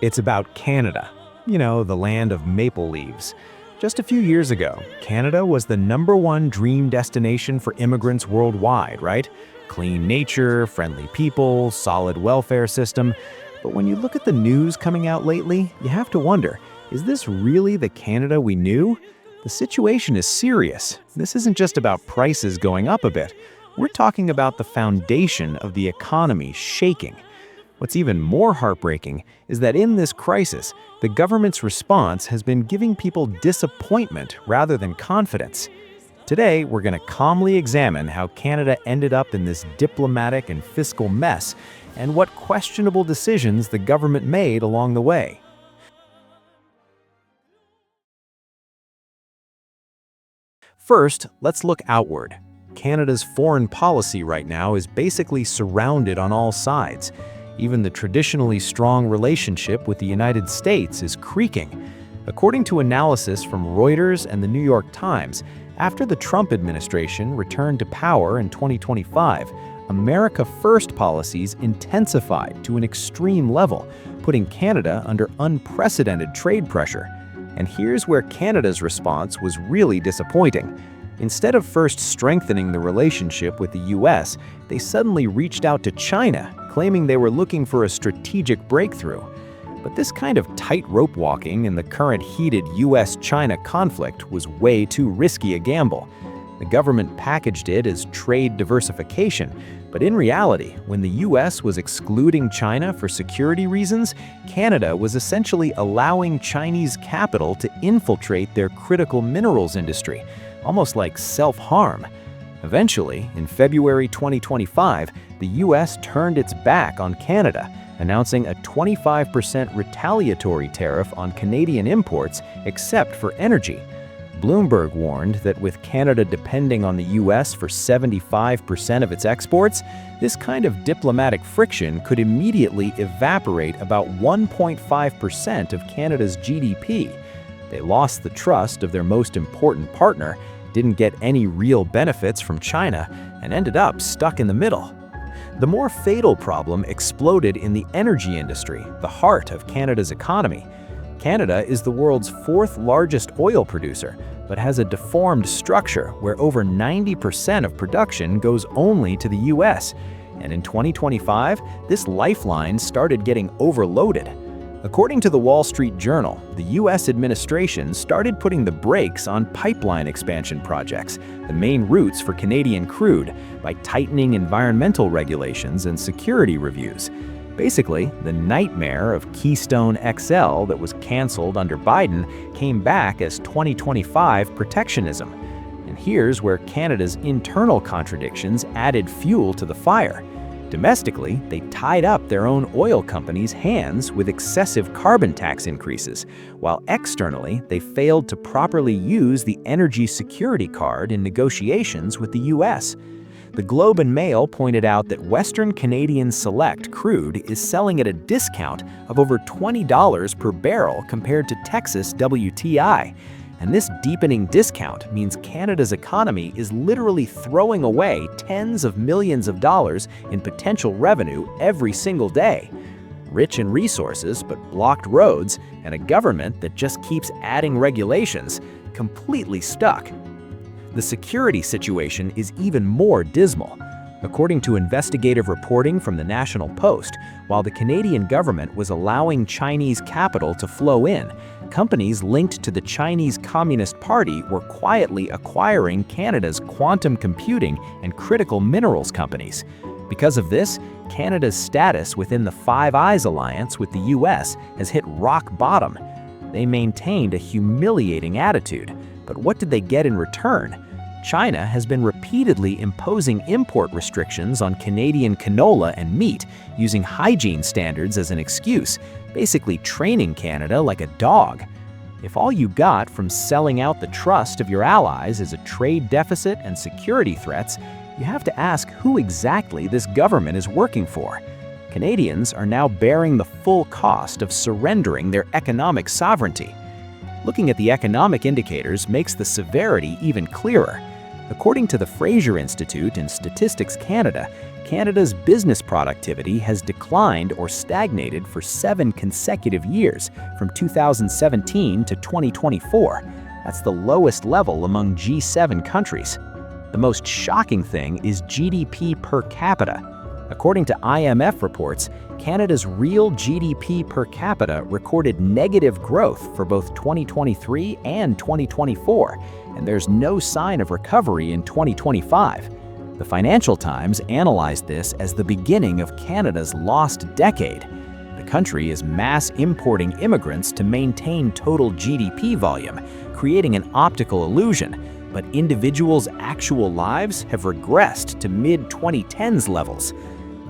It's about Canada, the land of maple leaves. Just a few years ago, Canada was the #1 dream destination for immigrants worldwide, right? Clean nature, friendly people, solid welfare system. But when you look at the news coming out lately, you have to wonder, is this really the Canada we knew? The situation is serious. This isn't just about prices going up a bit. We're talking about the foundation of the economy shaking. What's even more heartbreaking is that in this crisis, the government's response has been giving people disappointment rather than confidence. Today, we're going to calmly examine how Canada ended up in this diplomatic and fiscal mess and what questionable decisions the government made along the way. First, let's look outward. Canada's foreign policy right now is basically surrounded on all sides. Even the traditionally strong relationship with the United States is creaking. According to analysis from Reuters and the New York Times, after the Trump administration returned to power in 2025, America First policies intensified to an extreme level, putting Canada under unprecedented trade pressure. And here's where Canada's response was really disappointing. Instead of first strengthening the relationship with the US, they suddenly reached out to China, claiming they were looking for a strategic breakthrough. But this kind of tightrope walking in the current heated US-China conflict was way too risky a gamble. The government packaged it as trade diversification, but in reality, when the US was excluding China for security reasons, Canada was essentially allowing Chinese capital to infiltrate their critical minerals industry, almost like self-harm. Eventually, in February 2025, the US turned its back on Canada, announcing a 25% retaliatory tariff on Canadian imports except for energy. Bloomberg warned that with Canada depending on the US for 75% of its exports, this kind of diplomatic friction could immediately evaporate about 1.5% of Canada's GDP. They lost the trust of their most important partner, didn't get any real benefits from China, and ended up stuck in the middle. The more fatal problem exploded in the energy industry, the heart of Canada's economy. Canada is the world's 4th largest oil producer, but has a deformed structure where over 90% of production goes only to the US. And in 2025, this lifeline started getting overloaded. According to the Wall Street Journal, the US administration started putting the brakes on pipeline expansion projects, the main routes for Canadian crude, by tightening environmental regulations and security reviews. Basically, the nightmare of Keystone XL that was canceled under Biden came back as 2025 protectionism. And here's where Canada's internal contradictions added fuel to the fire. Domestically, they tied up their own oil companies' hands with excessive carbon tax increases, while externally, they failed to properly use the energy security card in negotiations with the US. The Globe and Mail pointed out that Western Canadian Select crude is selling at a discount of over $20 per barrel compared to Texas WTI. And this deepening discount means Canada's economy is literally throwing away tens of millions of dollars in potential revenue every single day. Rich in resources, but blocked roads, and a government that just keeps adding regulations, completely stuck. The security situation is even more dismal. According to investigative reporting from the National Post, while the Canadian government was allowing Chinese capital to flow in, companies linked to the Chinese Communist Party were quietly acquiring Canada's quantum computing and critical minerals companies. Because of this, Canada's status within the Five Eyes alliance with the US has hit rock bottom. They maintained a humiliating attitude, but what did they get in return? China has been repeatedly imposing import restrictions on Canadian canola and meat, using hygiene standards as an excuse, basically training Canada like a dog. If all you got from selling out the trust of your allies is a trade deficit and security threats, you have to ask who exactly this government is working for. Canadians are now bearing the full cost of surrendering their economic sovereignty. Looking at the economic indicators makes the severity even clearer. According to the Fraser Institute and Statistics Canada, Canada's business productivity has declined or stagnated for 7 consecutive years, from 2017 to 2024. That's the lowest level among G7 countries. The most shocking thing is GDP per capita. According to IMF reports, Canada's real GDP per capita recorded negative growth for both 2023 and 2024, and there's no sign of recovery in 2025. The Financial Times analyzed this as the beginning of Canada's lost decade. The country is mass importing immigrants to maintain total GDP volume, creating an optical illusion, but individuals' actual lives have regressed to mid-2010s levels.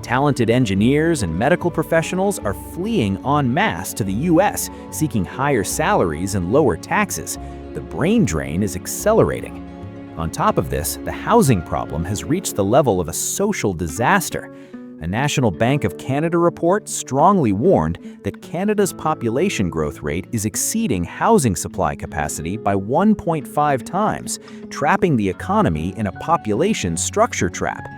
Talented engineers and medical professionals are fleeing en masse to the US, seeking higher salaries and lower taxes. The brain drain is accelerating. On top of this, the housing problem has reached the level of a social disaster. A National Bank of Canada report strongly warned that Canada's population growth rate is exceeding housing supply capacity by 1.5 times, trapping the economy in a population structure trap.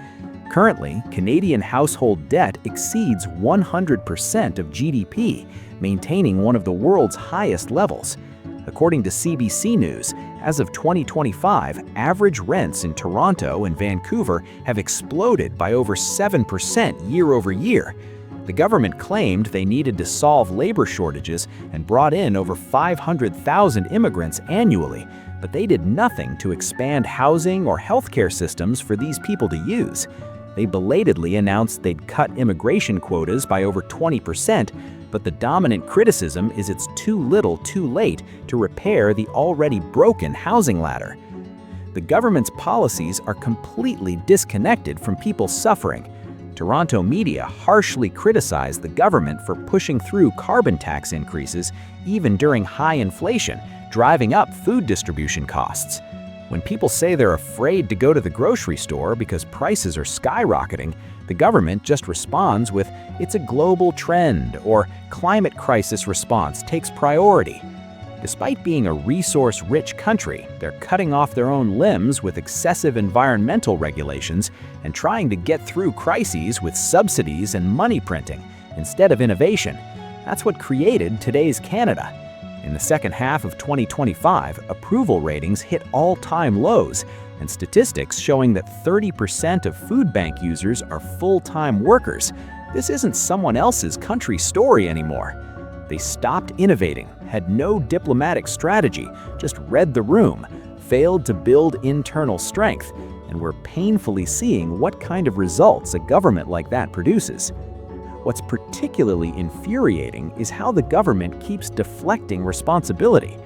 Currently, Canadian household debt exceeds 100% of GDP, maintaining one of the world's highest levels. According to CBC News, as of 2025, average rents in Toronto and Vancouver have exploded by over 7% year over year. The government claimed they needed to solve labor shortages and brought in over 500,000 immigrants annually, but they did nothing to expand housing or healthcare systems for these people to use. They belatedly announced they'd cut immigration quotas by over 20%, but the dominant criticism is it's too little too late to repair the already broken housing ladder. The government's policies are completely disconnected from people suffering. Toronto media harshly criticized the government for pushing through carbon tax increases even during high inflation, driving up food distribution costs. When people say they're afraid to go to the grocery store because prices are skyrocketing, the government just responds with, "It's a global trend," or "climate crisis response takes priority." Despite being a resource-rich country, they're cutting off their own limbs with excessive environmental regulations and trying to get through crises with subsidies and money printing instead of innovation. That's what created today's Canada. In the second half of 2025, approval ratings hit all-time lows, and statistics showing that 30% of food bank users are full-time workers. This isn't someone else's country story anymore. They stopped innovating, had no diplomatic strategy, just read the room, failed to build internal strength, and we're painfully seeing what kind of results a government like that produces. What's particularly infuriating is how the government keeps deflecting responsibility.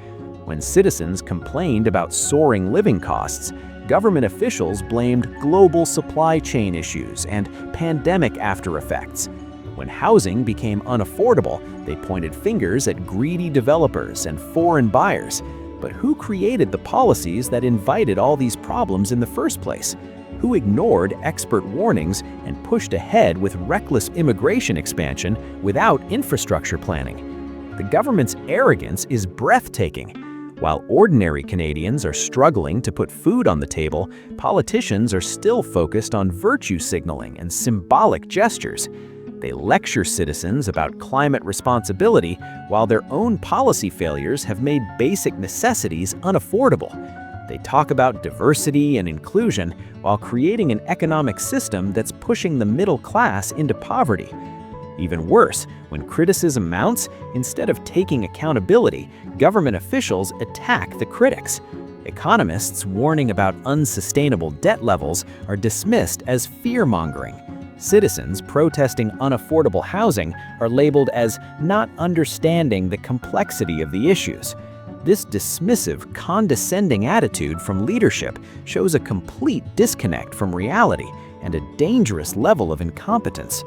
When citizens complained about soaring living costs, government officials blamed global supply chain issues and pandemic aftereffects. When housing became unaffordable, they pointed fingers at greedy developers and foreign buyers. But who created the policies that invited all these problems in the first place? Who ignored expert warnings and pushed ahead with reckless immigration expansion without infrastructure planning? The government's arrogance is breathtaking. While ordinary Canadians are struggling to put food on the table, politicians are still focused on virtue signaling and symbolic gestures. They lecture citizens about climate responsibility while their own policy failures have made basic necessities unaffordable. They talk about diversity and inclusion while creating an economic system that's pushing the middle class into poverty. Even worse, when criticism mounts, instead of taking accountability, government officials attack the critics. Economists warning about unsustainable debt levels are dismissed as fear-mongering. Citizens protesting unaffordable housing are labeled as not understanding the complexity of the issues. This dismissive, condescending attitude from leadership shows a complete disconnect from reality and a dangerous level of incompetence.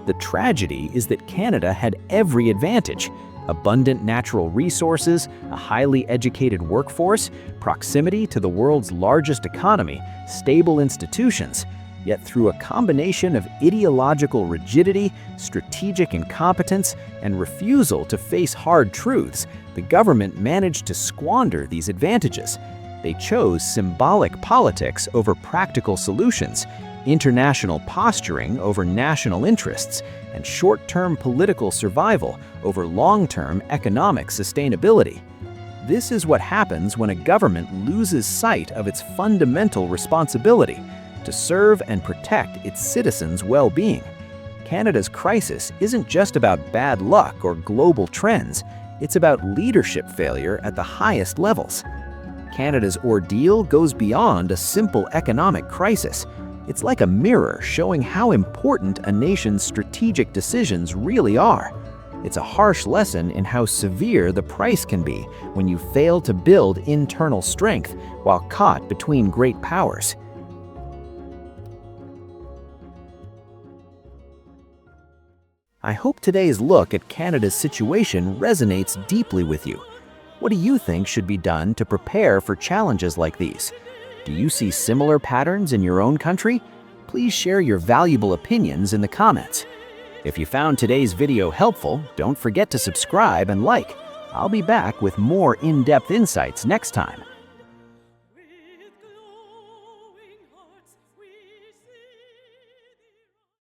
The tragedy is that Canada had every advantage: abundant natural resources, a highly educated workforce, proximity to the world's largest economy, stable institutions. Yet through a combination of ideological rigidity, strategic incompetence, and refusal to face hard truths, the government managed to squander these advantages. They chose symbolic politics over practical solutions, international posturing over national interests, and short-term political survival over long-term economic sustainability. This is what happens when a government loses sight of its fundamental responsibility to serve and protect its citizens' well-being. Canada's crisis isn't just about bad luck or global trends, it's about leadership failure at the highest levels. Canada's ordeal goes beyond a simple economic crisis. It's like a mirror showing how important a nation's strategic decisions really are. It's a harsh lesson in how severe the price can be when you fail to build internal strength while caught between great powers. I hope today's look at Canada's situation resonates deeply with you. What do you think should be done to prepare for challenges like these? Do you see similar patterns in your own country? Please share your valuable opinions in the comments. If you found today's video helpful, don't forget to subscribe and like. I'll be back with more in-depth insights next time.